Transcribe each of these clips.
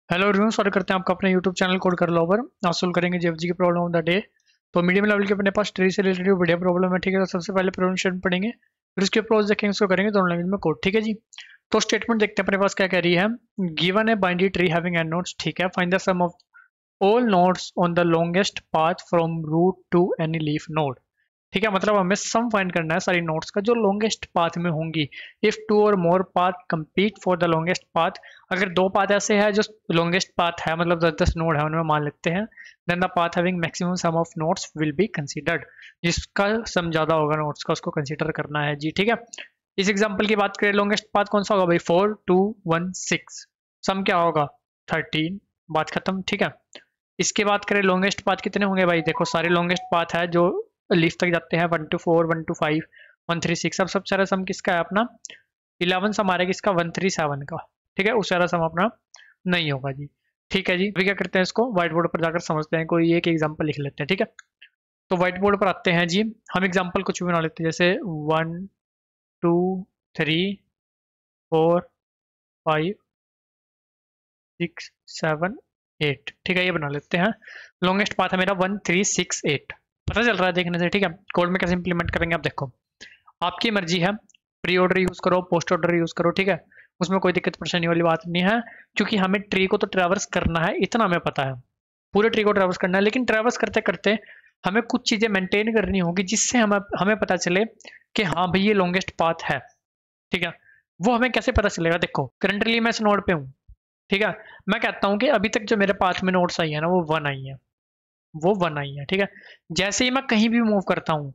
Hello everyone, स्वागत करते हैं आपका अपने यूट्यूब चैनल कोड कर लो पर। आज सोल्व करेंगे जीएफजी की प्रॉब्लम ऑफ द डे। तो मीडियम लेवल के अपने पास ट्री से रिलेटेड बढ़िया प्रॉब्लम है, ठीक है। तो सबसे पहले प्रोनाउंसिएशन पढ़ेंगे, फिर उसके अप्रोच देखेंगे, उसको करेंगे दोनों लैंग्वेज में कोड, ठीक है जी। तो स्टेटमेंट देखते हैं अपने पास क्या कह रही है। Given a binary tree having N nodes, ठीक है। Find the sum of all nodes on the longest path from root to any leaf node, ठीक है। मतलब हमें सम फाइंड करना है सारी नोड्स का जो लॉन्गेस्ट पाथ में होंगी। If two or more path compete for the longest path, अगर दो पाथ ऐसे हैं जो लॉन्गेस्ट पाथ है, मतलब 10-10 नोड है उनमें मान लेते हैं, then the path having maximum sum of nodes will be considered. जिसका सम ज्यादा होगा नोड्स का उसको कंसीडर करना है जी, ठीक है। इस एग्जांपल की बात करें, लॉन्गेस्ट पाथ कौन सा होगा भाई, 4 2 1 6। सम क्या होगा 13। बात खत्म, ठीक है। इसके बात करें लॉन्गेस्ट पाथ कितने होंगे भाई, देखो सारे लॉन्गेस्ट पाथ है जो लीफ तक जाते हैं, 1 to 4 1 to 5 1 3 6। अब सबसे सारा सम किसका है अपना, 11 सम आ रहा है किसका, 137 का, ठीक है। उस सारा सम अपना नहीं होगा जी, ठीक है जी। अभी क्या करते हैं, इसको व्हाइट बोर्ड पर जाकर समझते हैं, कोई एक एग्जाम्पल लिख लेते हैं, ठीक है। तो व्हाइट बोर्ड पर आते हैं जी, हम एग्जाम्पल कुछ भी बना लेते हैं, जैसे 1 2 3 4 5 6 7 8, ठीक है। ये बना लेते हैं। लॉन्गेस्ट पाथ है मेरा 1368, पता चल रहा है देखने से, ठीक है। कोड में कैसे इंप्लीमेंट करेंगे आप देखो, आपकी मर्जी है, प्री ऑर्डर यूज करो, पोस्ट ऑर्डर यूज करो, ठीक है। उसमें कोई दिक्कत परेशानी वाली बात नहीं है, क्योंकि हमें ट्री को तो ट्रैवर्स करना है, इतना हमें पता है। पूरे ट्री को ट्रैवर्स करना है, लेकिन ट्रैवर्स करते करते हमें कुछ चीजें मेंटेन करनी होगी, जिससे हमें हमें पता चले कि हाँ भाई ये लॉन्गेस्ट पाथ है, ठीक है। वो हमें कैसे पता चलेगा, देखो करंटली मैं इस नोड पे हूँ, ठीक है। मैं कहता हूँ कि अभी तक जो मेरे पाथ में नोड्स आई है ना, वो 1 आई है, वो 1 आई है, ठीक है। जैसे ही मैं कहीं भी मूव करता हूँ,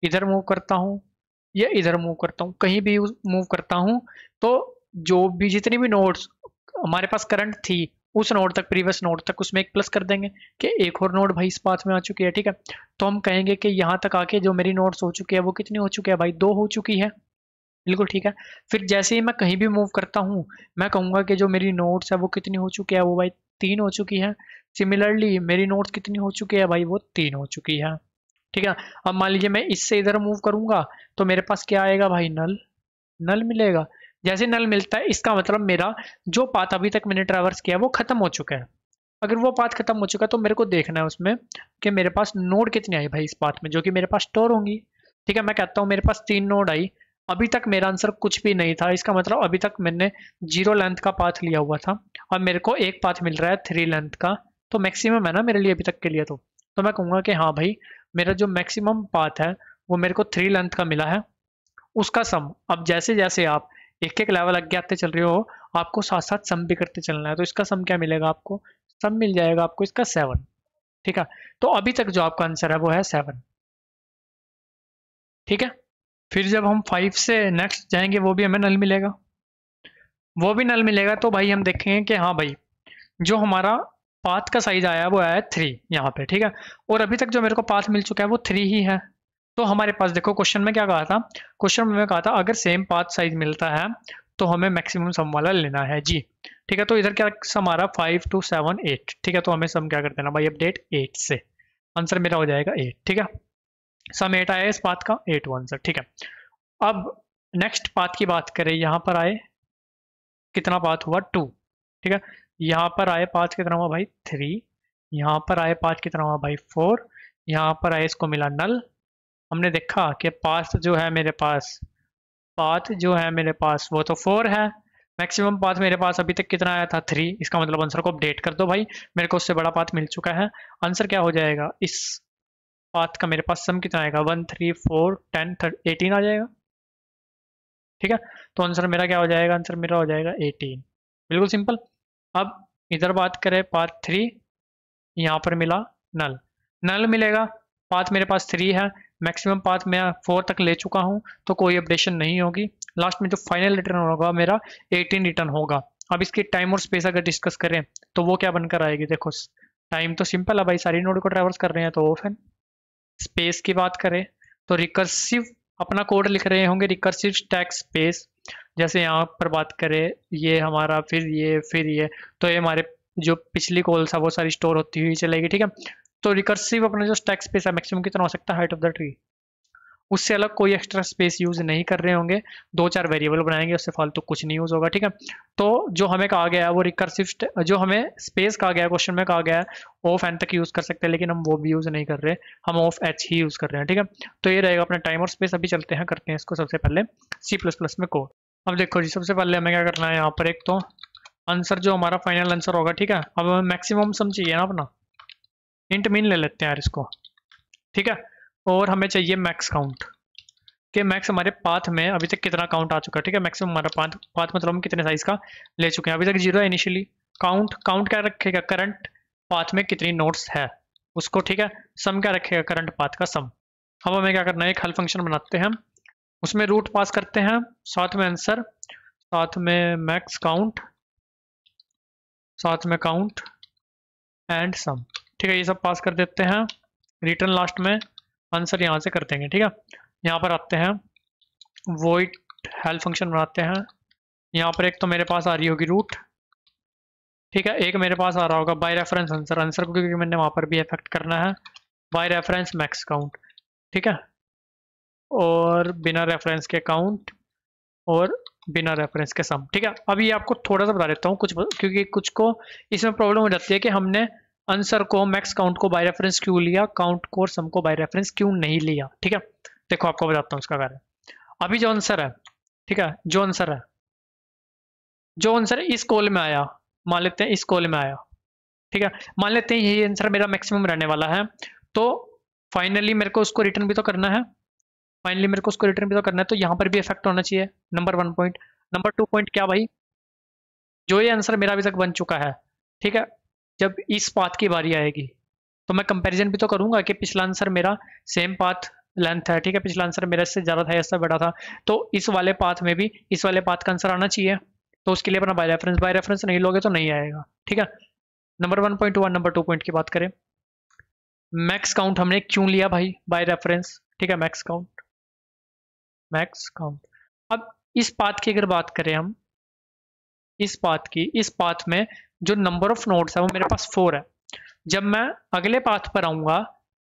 इधर मूव करता हूँ या इधर मूव करता हूँ, कहीं भी मूव करता हूँ, तो जो भी जितनी भी नोड्स हमारे पास करंट थी उस नोड तक, प्रीवियस नोड तक, उसमें एक प्लस कर देंगे कि एक और नोड भाई इस पाथ में आ चुकी है, ठीक है। तो हम कहेंगे कि यहाँ तक आके जो मेरी नोड्स हो चुकी है वो कितनी हो चुकी है भाई, 2 हो चुकी है, बिल्कुल ठीक है। फिर जैसे ही मैं कहीं भी मूव करता हूँ, मैं कहूंगा कि जो मेरी नोट्स है वो कितनी हो चुकी है, वो भाई 3 हो चुकी है। सिमिलरली मेरी नोट्स कितनी हो चुकी है भाई, वो 3 हो चुकी है, ठीक है। अब मान लीजिए मैं इससे इधर मूव करूंगा, तो मेरे पास क्या आएगा भाई, नल, नल मिलेगा। जैसे नल मिलता है इसका मतलब मेरा जो पाथ अभी तक मैंने ट्रैवर्स किया वो खत्म हो चुका है। अगर वो पाथ खत्म हो चुका है तो मेरे को देखना है उसमें कि मेरे पास नोड कितनी आई भाई इस पाथ में, जो कि मेरे पास स्टोर होंगी, ठीक है। मैं कहता हूँ मेरे पास 3 नोड आई, अभी तक मेरा आंसर कुछ भी नहीं था, इसका मतलब अभी तक मैंने 0 लेंथ का पाथ लिया हुआ था, और मेरे को एक पाथ मिल रहा है 3 लेंथ का, तो मैक्सिमम है ना मेरे लिए अभी तक के लिए। तो मैं कहूँगा कि हाँ भाई मेरा जो मैक्सिमम पाथ है वो मेरे को 3 लेंथ का मिला है, उसका सम। अब जैसे जैसे आप एक एक लेवल आगे आते चल रहे हो, आपको साथ साथ सम भी करते चलना है, तो इसका सम क्या मिलेगा आपको, सम मिल जाएगा आपको इसका 7, ठीक है। तो अभी तक जो आपका आंसर है वो है 7, ठीक है। फिर जब हम 5 से नेक्स्ट जाएंगे वो भी हमें नल मिलेगा, वो भी नल मिलेगा, तो भाई हम देखेंगे कि हाँ भाई जो हमारा पाथ का साइज आया है वो आया है 3 यहाँ पे, ठीक है। और अभी तक जो मेरे को पाथ मिल चुका है वो 3 ही है। तो हमारे पास देखो क्वेश्चन में क्या कहा था, क्वेश्चन में कहा था अगर सेम पाथ साइज मिलता है तो हमें मैक्सिमम सम वाला लेना है जी, ठीक है। तो इधर क्या सम आ रहा 5 2 7 8, ठीक है। तो हमें सम क्या कर देना भाई, अपडेट 8 से, आंसर मेरा हो जाएगा 8, ठीक है। सम 8 आया इस पाथ का, 8 आंसर, ठीक है। अब नेक्स्ट पाथ की बात करें, यहाँ पर आए कितना पाथ हुआ 2, ठीक है। यहाँ पर आए पाथ कितना हुआ भाई 3, यहाँ पर आए पाथ कितना हुआ भाई 4, यहाँ पर आए इसको मिला नल। हमने देखा कि पाथ जो है मेरे पास वो तो 4 है, मैक्सिमम पाथ मेरे पास अभी तक कितना आया था 3, इसका मतलब आंसर को अपडेट कर दो भाई, मेरे को उससे बड़ा पाथ मिल चुका है। आंसर क्या हो जाएगा इस पाथ का, मेरे पास सम कितना आएगा 1 3 4 10 18 आ जाएगा, ठीक है। तो आंसर मेरा क्या हो जाएगा, आंसर मेरा हो जाएगा 18, बिल्कुल सिंपल। अब इधर बात करें पाथ 3, यहाँ पर मिला नल, नल मिलेगा, पाथ मेरे पास 3 है, मैक्सिमम पाथ मैं 4 तक ले चुका हूँ, तो कोई अपडेशन नहीं होगी। लास्ट में जो फाइनल रिटर्न होगा मेरा 18 रिटर्न होगा। अब इसकी टाइम और स्पेस अगर डिस्कस करें तो वो क्या बनकर आएगी, देखो टाइम तो सिंपल है भाई, सारी नोड को ट्रैवर्स कर रहे हैं तो ऑफ है। स्पेस की बात करें तो रिकर्सिव अपना कोड लिख रहे होंगे, रिकर्सिव स्टैक स्पेस। जैसे यहाँ पर बात करें ये हमारा फिर ये, तो ये हमारे जो पिछली कॉल्स है वो सारी स्टोर होती हुई चलेगी, ठीक है। तो रिकर्सिव अपना जो स्टैक स्पेस है मैक्सिमम कितना हो सकता है हाइट ऑफ द ट्री, उससे अलग कोई एक्स्ट्रा स्पेस यूज नहीं कर रहे होंगे, 2-4 वेरिएबल बनाएंगे, उससे फालतू कुछ नहीं यूज होगा, ठीक है। तो जो हमें कहा गया है वो रिकर्सिव, जो हमें स्पेस कहा गया है, क्वेश्चन में कहा गया है ऑफ एन तक यूज कर सकते हैं, लेकिन हम वो भी यूज नहीं कर रहे, हम ऑफ एच ही यूज कर रहे हैं, ठीक है। तो ये रहेगा अपना टाइम और स्पेस। अभी चलते हैं, करते हैं इसको सबसे पहले C++ में कोड। अब देखो जी, सबसे पहले हमें क्या करना है, यहाँ पर एक तो आंसर जो हमारा फाइनल आंसर होगा, ठीक है। अब हमें मैक्सिमम सम चाहिए ना अपना, इंट मीन ले लेते हैं यार इसको, ठीक है। और हमें चाहिए मैक्स काउंट, कि मैक्स हमारे पाथ में अभी तक कितना काउंट आ चुका है, ठीक है। मैक्सिमम हमारा पाथ मतलब हम कितने साइज का ले चुके हैं, अभी तक 0 है इनिशियली। काउंट क्या रखेगा, करंट पाथ में कितनी नोड्स है उसको, ठीक है। सम क्या रखेगा, करंट पाथ का सम। अब हमें क्या करना है, एक हल फंक्शन बनाते हैं, उसमें रूट पास करते हैं, साथ में आंसर, साथ में मैक्स काउंट, साथ में काउंट एंड सम, ठीक है। ये सब पास कर देते हैं, रिटर्न लास्ट में आंसर यहाँ से कर देंगे, ठीक है। यहाँ पर आते हैं, वॉइड हेल्प फंक्शन बनाते हैं, यहाँ पर एक तो मेरे पास आ रही होगी रूट, ठीक है। एक मेरे पास आ रहा होगा बाय रेफरेंस आंसर, आंसर को क्योंकि मैंने वहाँ पर भी इफेक्ट करना है, बाय रेफरेंस मैक्स काउंट, ठीक है। और बिना रेफरेंस के काउंट, और बिना रेफरेंस के सम, ठीक है। अभी ये आपको थोड़ा सा बता देता हूँ कुछ, क्योंकि कुछ को इसमें प्रॉब्लम हो जाती है कि हमने आंसर को, मैक्स काउंट को बाय रेफरेंस क्यों लिया, काउंट को और सम को बाय रेफरेंस क्यों नहीं लिया, ठीक है। देखो आपको बताता हूँ इसका कारण। अभी जो आंसर है, ठीक है, जो आंसर इस कॉल में आया, मान लेते हैं इस कॉल में आया, ठीक है। मान लेते हैं यही आंसर मेरा मैक्सिमम रहने वाला है, तो फाइनली मेरे को उसको रिटर्न भी तो करना है, तो यहाँ पर भी इफेक्ट होना चाहिए, नंबर 1 पॉइंट। नंबर 2 पॉइंट क्या भाई, जो ये आंसर मेरा अभी तक बन चुका है, ठीक है, जब इस पाथ की बारी आएगी तो मैं कंपैरिजन भी तो करूंगा कि पिछला आंसर मेरा सेम पाथ लेंथ है, ठीक है, पिछला आंसर मेरा इससे ज़्यादा था, इससे बड़ा था, तो इस वाले पाथ में भी इस वाले पाथ का आंसर आना चाहिए, तो उसके लिए अपना बाय रेफरेंस नहीं लोगे तो नहीं आएगा, ठीक है। नंबर 1.1, नंबर 2 पॉइंट की बात करें, मैक्स काउंट हमने क्यों लिया भाई बाय रेफरेंस, ठीक है, मैक्स काउंट। अब इस पाथ की अगर बात करें हम, इस पाथ में जो नंबर ऑफ नोड्स है वो मेरे पास 4 है। जब मैं अगले पाथ पर आऊंगा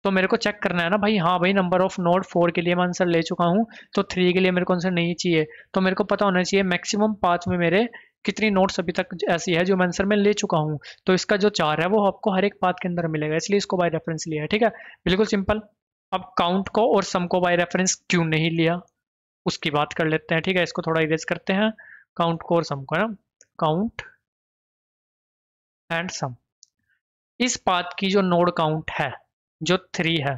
तो मेरे को चेक करना है ना भाई, हाँ भाई नंबर ऑफ नोड 4 के लिए मैं आंसर ले चुका हूँ, तो 3 के लिए मेरे को आंसर नहीं चाहिए, तो मेरे को पता होना चाहिए मैक्सिमम पाथ में मेरे कितनी नोड्स अभी तक ऐसी है जो मैं आंसर में ले चुका हूँ, तो इसका जो 4 है वो आपको हर एक पाथ के अंदर मिलेगा, इसलिए इसको बाय रेफरेंस लिया है, ठीक है, बिल्कुल सिंपल। अब काउंट को और सम को बाय रेफरेंस क्यों नहीं लिया उसकी बात कर लेते हैं, ठीक है। इसको थोड़ा इरेज करते हैं, काउंट को और सम को, ना, काउंट एंड सम। इस पाथ की जो नोड काउंट है जो 3 है,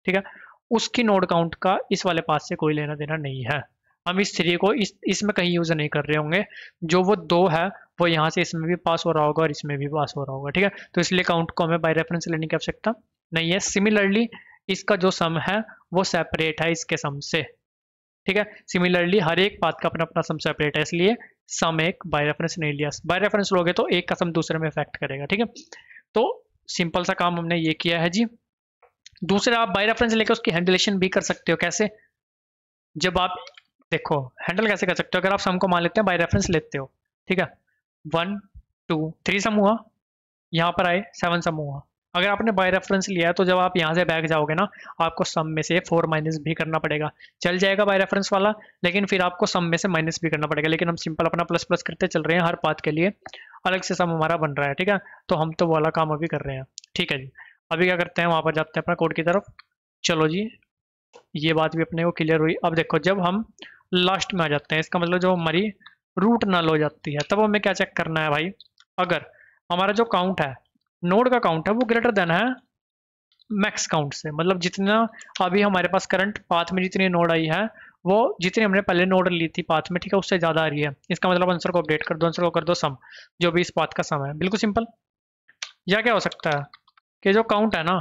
ठीक है, उसकी नोड काउंट का इस वाले पाथ से कोई लेना देना नहीं है। हम इस 3 को इसमें कहीं यूज नहीं कर रहे होंगे, जो वो 2 है वो यहाँ से इसमें भी पास हो रहा होगा और इसमें भी पास हो रहा होगा, ठीक है। तो इसलिए काउंट को हमें बाय रेफरेंस लेने की आवश्यकता नहीं है। सिमिलरली इसका जो सम है वो सेपरेट है इसके सम से, ठीक है। सिमिलरली हर एक पाथ का अपना अपना सम सेपरेट है, इसलिए सम एक बाय रेफरेंस नहीं लिया, बाय रेफरेंस लोगे तो एक का सम दूसरे में इफेक्ट करेगा, ठीक है। तो सिंपल सा काम हमने ये किया है जी। दूसरा, आप बाय रेफरेंस लेकर उसकी हैंडलेशन भी कर सकते हो, कैसे, जब आप देखो हैंडल कैसे कर सकते हो, अगर आप सम को मान लेते हैं बाय रेफरेंस लेते हो, ठीक है, 1 2 3 सम हुआ, यहाँ पर आए 7 सम हुआ, अगर आपने बाय रेफरेंस लिया है तो जब आप यहाँ से बैक जाओगे ना, आपको सम में से 4 माइनस भी करना पड़ेगा, चल जाएगा बाय रेफरेंस वाला, लेकिन फिर आपको सम में से माइनस भी करना पड़ेगा, लेकिन हम सिंपल अपना प्लस प्लस करते चल रहे हैं, हर पाथ के लिए अलग से सम हमारा बन रहा है, ठीक है। तो हम तो वाला काम अभी कर रहे हैं, ठीक है जी। अभी क्या करते हैं, वहाँ पर जाते हैं अपना कोड की तरफ। चलो जी, ये बात भी अपने को क्लियर हुई। अब देखो जब हम लास्ट में आ जाते हैं, इसका मतलब जो हमारी रूट नल हो जाती है, तब हमें क्या चेक करना है भाई, अगर हमारा जो काउंट है, नोड का काउंट है, वो ग्रेटर देन है मैक्स काउंट से, मतलब जितना अभी हमारे पास करंट पाथ में जितनी नोड आई है वो जितनी हमने पहले नोड ली थी पाथ में, ठीक है, उससे ज़्यादा आ रही है, इसका मतलब आंसर को अपडेट कर दो, आंसर को कर दो सम, जो भी इस पाथ का सम है, बिल्कुल सिंपल। या क्या हो सकता है कि जो काउंट है ना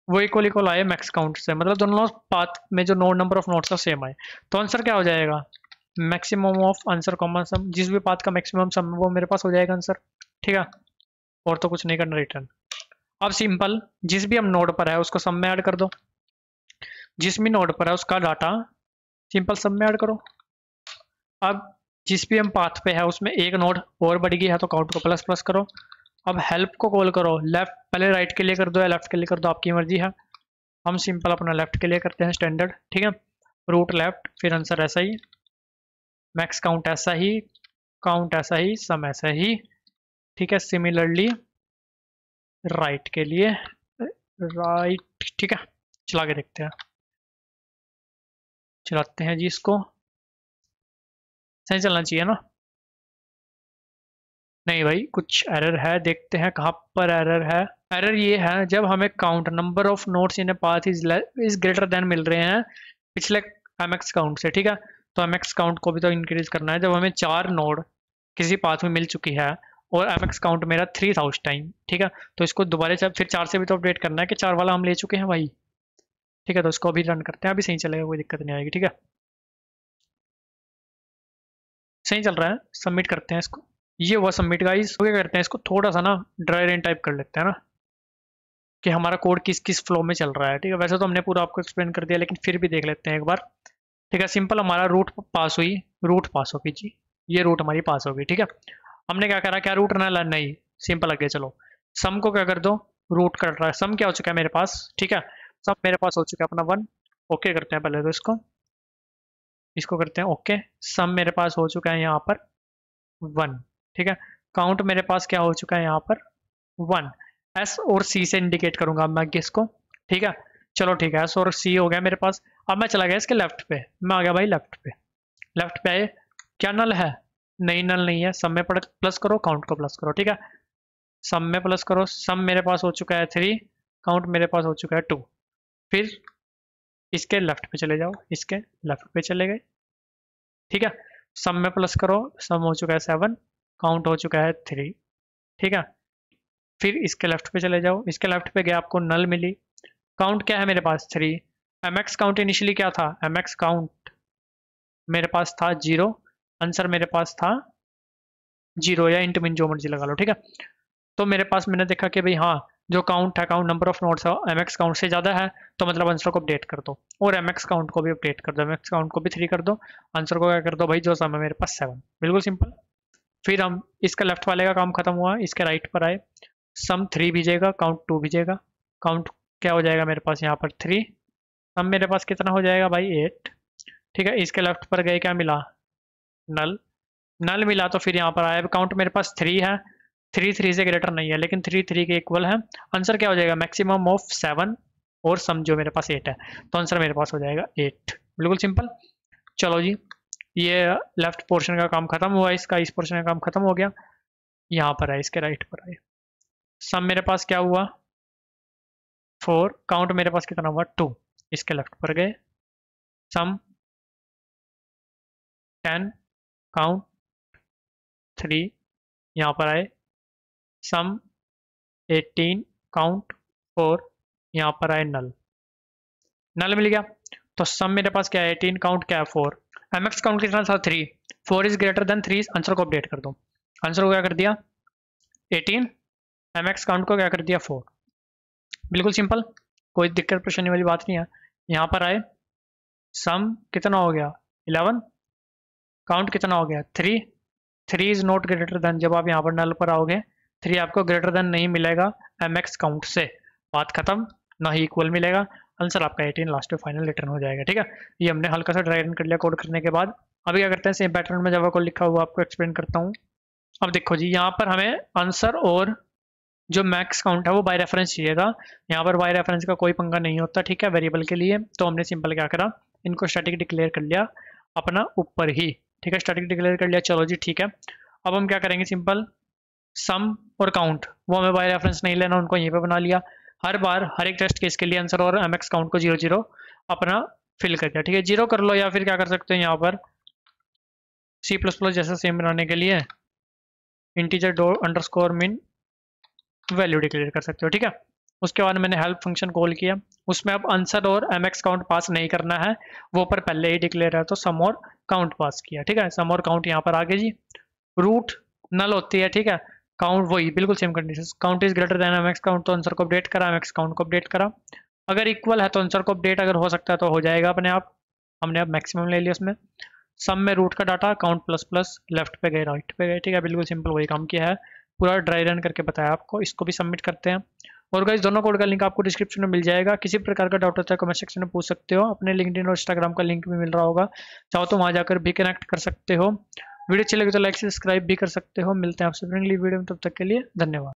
वो इक्वल आए मैक्स काउंट से, मतलब दोनों पाथ में जो नोड नंबर ऑफ नोड्स है सेम आए, तो आंसर क्या हो जाएगा, maximum of answer common sum, जिस भी पाथ का मैक्सिमम सम वो मेरे पास हो जाएगा आंसर, ठीक है, और तो कुछ नहीं करना, रिटर्न। अब सिंपल, जिस भी हम नोड पर है उसको सम में ऐड कर दो, जिस भी नोड पर है उसका डाटा सिंपल सम में ऐड करो। अब जिस भी हम पाथ पे है उसमें एक नोड और बढ़ गई है तो काउंट को प्लस प्लस करो। अब हेल्प को कॉल करो, लेफ्ट पहले राइट के लिए कर दो या लेफ्ट के लिए कर दो, आपकी मर्जी है। हम सिंपल अपना लेफ्ट के लिए करते हैं स्टैंडर्ड, ठीक है, रूट लेफ्ट, फिर आंसर ऐसा ही, मैक्स काउंट ऐसा ही, काउंट ऐसा ही, सम ऐसा ही, ठीक है। सिमिलरली राइट के लिए राइट, ठीक है। चला के देखते हैं, चलाते हैं जी इसको, सही चलना चाहिए ना। नहीं भाई कुछ एरर है, देखते हैं कहाँ पर एरर है। एरर ये है जब हमें count number of nodes in a path is greater than मिल रहे हैं पिछले एमएक्स काउंट से, ठीक है। तो एमएक्स काउंट को भी तो इंक्रीज करना है। जब हमें 4 नोड किसी पाथ में मिल चुकी है और एमएक्स काउंट मेरा 3 था उस टाइम, ठीक है, तो इसको दोबारा से फिर 4 से भी तो अपडेट करना है कि 4 वाला हम ले चुके हैं भाई, ठीक है। तो इसको अभी रन करते हैं, अभी सही चलेगा, कोई दिक्कत नहीं आएगी, ठीक है। सही चल रहा है, सबमिट करते हैं इसको। ये हुआ सबमिट गाइस। क्या करते हैं इसको थोड़ा सा ना ड्राई रन टाइप कर लेते हैं ना, कि हमारा कोड किस किस फ्लो में चल रहा है, ठीक है। वैसे तो हमने पूरा आपको एक्सप्लेन कर दिया, लेकिन फिर भी देख लेते हैं एक बार, ठीक है। सिंपल हमारा रूट पास हुई, रूट पास होगी जी, ये रूट हमारी पास होगी, ठीक है। हमने क्या करा, क्या रूट ना नहीं, सिंपल आगे चलो, सम को क्या कर दो, रूट कर रहा है, सम क्या हो चुका है मेरे पास, ठीक है, सम मेरे पास हो चुका है अपना 1। ओके करते हैं पहले तो इसको करते हैं ओके। सम मेरे पास हो चुका है यहाँ पर 1, ठीक है। काउंट मेरे पास क्या हो चुका है यहाँ पर 1। एस और सी से इंडिकेट करूंगा मैं इसको, ठीक है। चलो ठीक है, एस और सी हो गया मेरे पास। अब मैं चला गया इसके लेफ्ट पे, मैं आ गया भाई लेफ्ट पे। लेफ्ट पे आए, क्या नल है, नहीं नल नहीं है। सम में प्लस करो, काउंट को प्लस करो, ठीक है। सम में प्लस करो, सम मेरे पास हो चुका है 3, काउंट मेरे पास हो चुका है 2। फिर इसके लेफ्ट पे चले जाओ, इसके लेफ्ट पे चले गए, ठीक है। सम में प्लस करो, सम हो चुका है 7, काउंट हो चुका है 3, ठीक है। फिर इसके लेफ्ट पे चले जाओ, इसके लेफ्ट पे गया, आपको नल मिली। काउंट क्या है मेरे पास 3। एमएक्स काउंट इनिशियली क्या था, एमएक्स काउंट मेरे पास था 0, आंसर मेरे पास था 0 या इंट मिन जो मर्जी लगा लो, ठीक है। तो मेरे पास मैंने देखा कि भाई हाँ, जो काउंट है, काउंट नंबर ऑफ नोट्स है एमएक्स काउंट से ज़्यादा है, तो मतलब आंसर को अपडेट कर दो, और एमएक्स काउंट को भी अपडेट कर दो, एमएक्स काउंट को भी 3 कर दो, आंसर को क्या कर दो भाई, जो सम है मेरे पास 7, बिल्कुल सिंपल। फिर हम इसका लेफ्ट वाले का काम खत्म हुआ, इसके राइट पर आए, सम 3 भेजेगा, काउंट 2 भेजेगा। काउंट क्या हो जाएगा मेरे पास यहाँ पर 3, सम मेरे पास कितना हो जाएगा भाई 8, ठीक है। इसके लेफ्ट पर गए, क्या मिला, नल। नल मिला तो फिर यहाँ पर आया, काउंट मेरे पास 3 है, 3 3 से ग्रेटर नहीं है, लेकिन 3 3 के इक्वल है। आंसर क्या हो जाएगा, मैक्सिमम ऑफ 7, और सम जो मेरे पास 8 है, तो आंसर मेरे पास हो जाएगा 8, बिल्कुल सिंपल। चलो जी, ये लेफ्ट पोर्शन का काम खत्म हुआ, इसका इस पोर्शन का काम खत्म हो गया। यहाँ पर है, इसके राइट पर आए, सम मेरे पास क्या हुआ 4, काउंट मेरे पास कितना हुआ 2, इसके लेफ्ट पर गए, सम 10, काउंट 3, यहाँ पर आए, सम 18, काउंट 4, यहाँ पर आए नल। नल मिल गया, तो सम मेरे पास क्या है 18, काउंट क्या है 4, एमएक्स काउंट कितना था 3, 4 इज ग्रेटर देन 3, आंसर को अपडेट कर दो। आंसर को क्या कर दिया 18, एमएक्स काउंट को क्या कर दिया 4, बिल्कुल सिंपल, कोई दिक्कत परेशानी वाली बात नहीं है। यहाँ पर आए, सम कितना हो गया 11, काउंट कितना हो गया 3, 3 इज नॉट ग्रेटर देन, जब आप यहाँ पर नल पर आओगे 3 आपको ग्रेटर देन नहीं मिलेगा एमएक्स काउंट से, बात खत्म, ना ही इक्वल मिलेगा। आंसर आपका 18 लास्ट में फाइनल रिटर्न हो जाएगा, ठीक है। ये हमने हल्का सा ड्राई रन कर लिया कोड करने के बाद। अभी क्या करते हैं, सेम पैटर्न में जावा कोड लिखा हुआ आपको एक्सप्लेन करता हूँ। अब देखो जी, यहाँ पर हमें आंसर और जो मैक्स काउंट है वो बाय रेफरेंस चाहिए था। यहाँ पर बाय रेफरेंस का कोई पंगा नहीं होता, ठीक है, वेरिएबल के लिए। तो हमने सिंपल क्या करा, इनको स्टैटिक डिक्लेयर कर लिया अपना ऊपर ही, ठीक है, स्टैटिक डिक्लेयर कर लिया। चलो जी ठीक है, अब हम क्या करेंगे, सिंपल सम और काउंट वो हमें बाय रेफरेंस नहीं लेना, उनको यहीं पे बना लिया। हर बार हर एक टेस्ट केस के लिए आंसर और एमएक्स काउंट को 0 0 अपना फिल कर दिया, ठीक है। 0 कर लो, या फिर क्या कर सकते हो यहाँ पर C++ जैसा सेम बनाने के लिए इंटीजर डो अंडरस्कोर मिन वैल्यू डिक्लेयर कर सकते हो, ठीक है। उसके बाद मैंने हेल्प फंक्शन कॉल किया, उसमें अब आंसर और एमएक्स काउंट पास नहीं करना है, वो पर पहले ही डिक्लेयर है, तो सम और काउंट पास किया, ठीक है। सम और काउंट यहाँ पर आ गए जी। रूट नल होती है, ठीक है, काउंट वही बिल्कुल same condition, count is greater then MX count, तो आंसर को अपडेट करा, एमएक्स काउंट को अपडेट करा। अगर इक्वल है तो आंसर को अपडेट अगर हो सकता है तो हो जाएगा अपने आप, हमने अब मैक्सिमम ले लिया उसमें। सम में रूट का data, count plus plus, left पे गए राइट पे गए, ठीक है, बिल्कुल सिंपल वही काम किया है, पूरा ड्राई रन करके बताया आपको। इसको भी सबमिट करते हैं और गाइस दोनों कोड का लिंक आपको डिस्क्रिप्शन में मिल जाएगा। किसी प्रकार का डाउट होता है कमेंट सेक्शन में पूछ सकते हो। अपने लिंक्डइन और इंस्टाग्राम का लिंक भी मिल रहा होगा, चाहो तो वहां जाकर भी कनेक्ट कर सकते हो। वीडियो अच्छी लगे तो लाइक सब्सक्राइब भी कर सकते हो। मिलते हैं आपसे अगली वीडियो में, तब तक के लिए धन्यवाद।